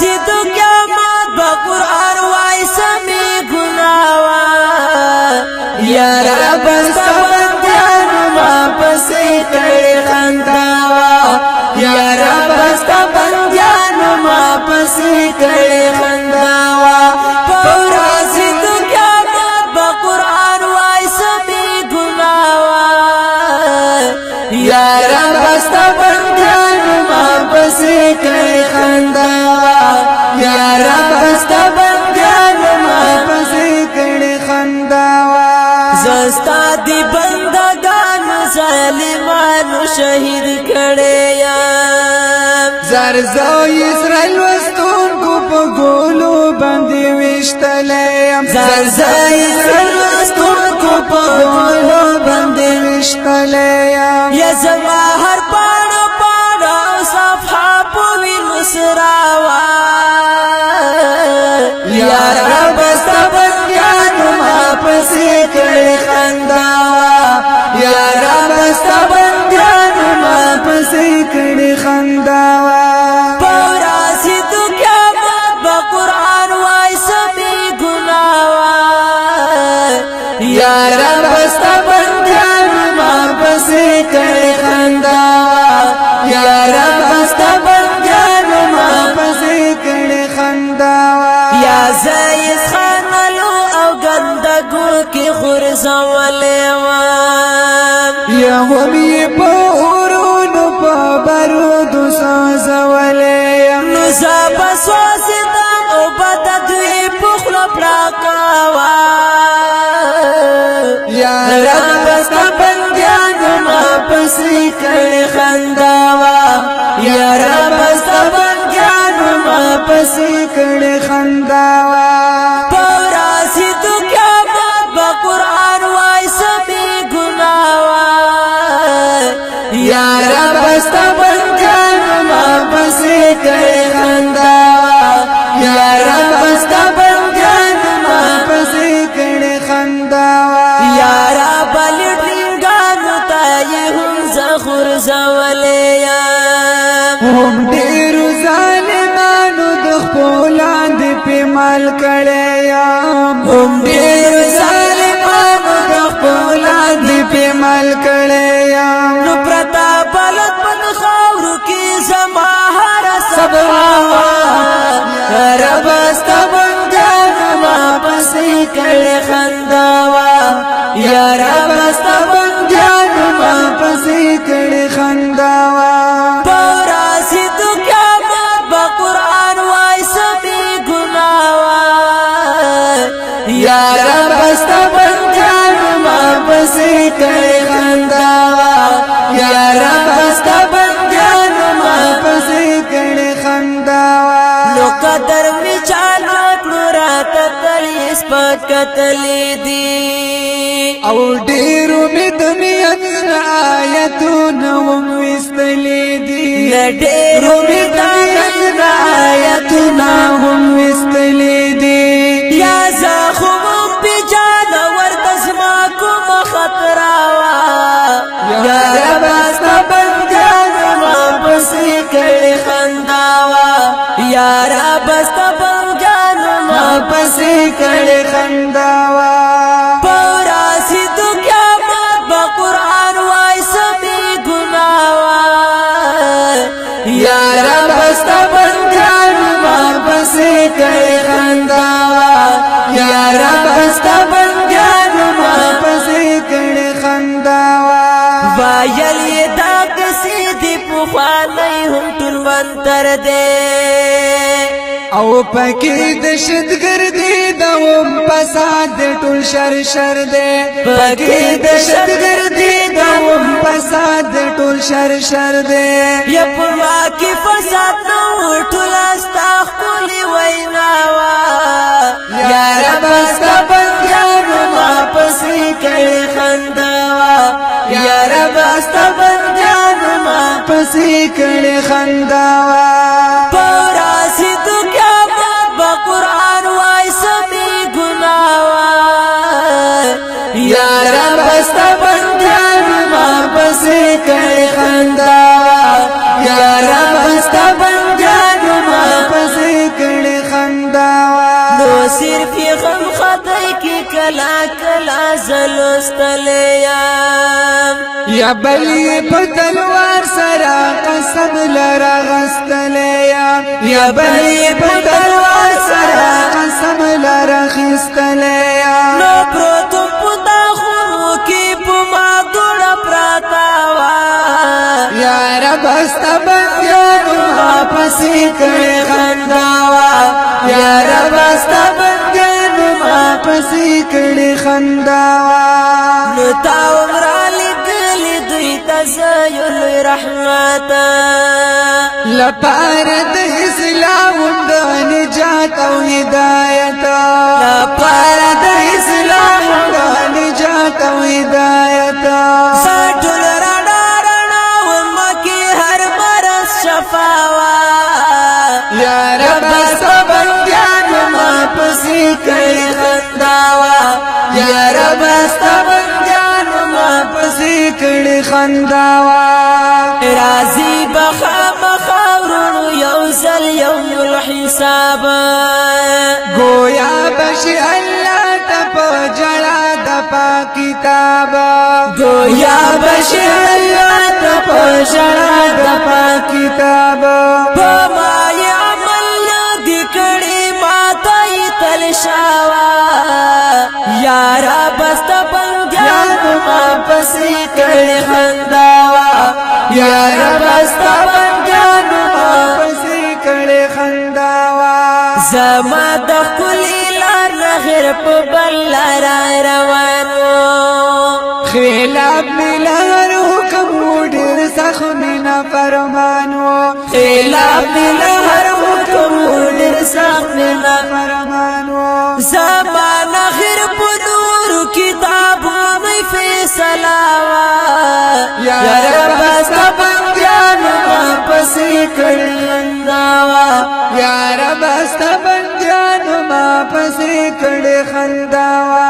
رسیدو قیامت با قرآن وای سمی گناوا یا رب ستا بندیانو ما پسی کڑی خنداوا یا رب ستا بندیانو ما پسی کڑی خنداوا رسیدو قیامت با قرآن وای سمی گناوا یا رب ستا بندیانو ما پسی کڑی خنداوا یا رب ستا بندیانو ما پسی کڑی خنداوا زستا دی بندگان ظالمانو شہید کڑے یم زرزو اسرائیل وستون کو پا گولو بندی وشتلیم زرزو اسرائیل وستون کو پا گولو بندی وشتلیم یا زما ہر پاڑا پاڑا صفحہ پوی نسراوا یا رب ستا بندیانو ما پسی کڑی خنداوا یا رب ستا بندیانو ما پسی کڑی خنداوا رسیدو قیامت با قرآن وای سمی گناوا یا رب ستا بندیانو ما پسی کڑی خنداوا یا رب ستا بندیانو ما پسی کڑی خنداوا یا زیز خانلو او گندگو کی خورزولیوان یا همی پا اورونو پا برودو سازولیم نزا بسواسدان او بددوی پخلو پلاکاوا یا رب ستا بندیانو ما پسی کڑی خنداوا یا رب ستا بندیانو ما پسی کڑی خنداوا رسیدو قیامت با قرآن وای سمی گناوا یا رب ستا بندیانو ما پسی کڑی خنداوا یا رب ستا بندیانو ما پسی کڑی خنداوا یا رب لڑنگانو تا یہ هم زخور زولیم هم دیرو ظالمانو دخپولان دی پی مال کڑیم هم دیر ظالمانو دخپولان دی پی مال کڑیم نو پرتا بلد پن خاورو کی زما ہر سبواوا رب ستا بندیانو ما پسی کڑی خنداوا یا رب ستا بندیانو ما پسی کڑی خنداوا رسیدو قیامت با قرآن وای سمی گناوا یا رب ستا بندیانو ما پسی کڑی خنداوا یا رب ستا بندیانو ما پسی کڑی خنداوا نو قدر می چالو پلورات تلیس پکتلی دی او ډیرو می دنیا آیتونه هم وستلی دي ډیرو می دنیا آیتونه هم وستلی دي یا زخم پی جانور دزما کوم خطراوا یا رب ستا بندیانو ما پسی کڑی خنداوا یا رب ستا بندیانو ما پسی کڑی خنداوا رسیدو قیامت با قرآن وای سمی گناوا یا رب ستا بندیانو ما پسی کڑی خنداوا یا رب ستا بندیانو ما پسی کڑی خنداوا وایل یہ دا کسی دی پخوانی هم تلوانتر دے او پکی دشتگردی دوم پساد ټول شر شر دے پکی دشتگردی دوم پساد ټول شر شر دے یا پروا کی فساد نو ټول استاخ کولی ویناوا یا رب ستا بندیانو ما پسی کڑی خنداوا یا رب ستا بندیانو ما پسی کڑی خنداوا رسیدو قیامت با قرآن وای سمی گناوا یا رب ستا بندیانو ما پسی کڑی خنداوا یا رب ستا بندیانو ما پسی زلستلیم یا بلی پتلوار سرا قسم لرا غستلیا یا بلی پتلوار سرا قسم لرا خستلیا نو پروتم پتا خونو کی پما دوڑا پراتاوا یا رب استبندیانو ما پسی کڑی خنداوا یا رب استبندیانو ما پسی کڑی خنداوا نتا عمرالی دلی دوی تزایل رحمتا لپار د اسلام د نجات او هدایت لپار د اسلام د نجات او هدایت ساٹل رانا رانا ومکی هر مرس شفاوا یا رب استبندیان ما پسی کڑی خنداوا یا رب استبندیان ما پسی کڑی خنداوا رازی بخام خورونو یوزل یوم الحساب گویا بشی اللہ تپ جڑا دپا کتاب گویا بشی اللہ تپ جڑا دپا کتاب پمای عمل دکڑی ماتای تلشاوا یارا بستا بندیان ما پسی کڑی خنداوا یا رب استبندیان ما پسی کڑی خنداوا زما دخلی لار غیر پا بلار روانو خلاف ملار حکم ډیر سخمنا فرمانو خلاف ملار حکم ډیر سخمنا فرمانو زمان غیر پا نور کتابو می فیصلاوا یا رب استبندیان ما پسی کڑی خنداوا یا رب استبندیان ما پسی کڑی خنداوا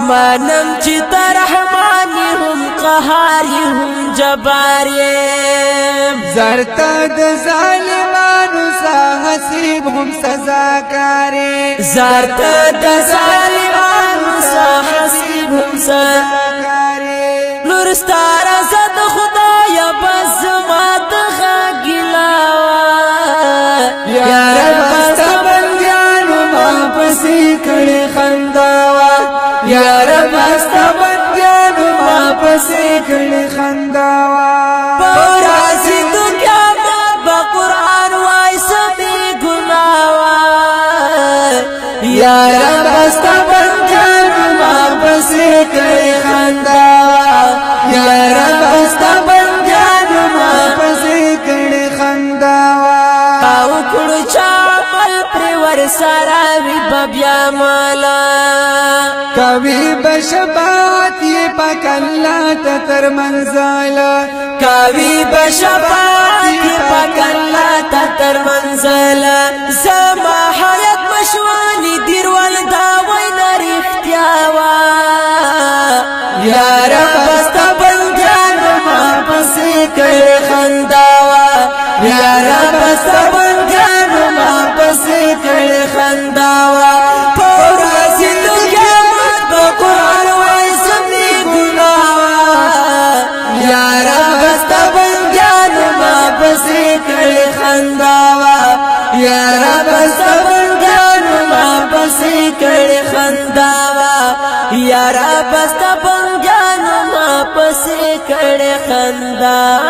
مانم چیتا رحمانی هم قهاری هم جباریم زرتا د ظالمانو سا حسیب هم سزاکاری زرتا د ظالمانو سا حسیب هم سزاکاری نورستار زد خدای بس مات خاگلاوا یا رب استبندیانو ما پسی کڑی خنداوا یا رب استبندیانو ما پسی کڑی خنداوا پورازی تو قیامت با قرآن وائی سبی گناوا یا رب استبندیانو ما پسی کڑی خنداوا یا رب استبندیانو ما پسی کڑی خنداوا او کڑو چامل پریور ساراوی ببیا مالا کبھی بشبات یہ پاک اللہ تتر منزالا کبھی بشبات یہ پاک اللہ تتر منزالا زما حیات مشوانی دیر والدا وینا رفتیاوا یا رب استبندیان ما پسی کڑی خنداوا یا رب استبندیان ما پسی کڑی خنداوا پورازی تو قیامت با قرآن وائی سمی گناوا یا رب استبندیان ما پسی کڑی خنداوا یا رب استبندیان ما پسی کڑی خنداوا یا رب استبندیان ما پسی کڑی خنداوا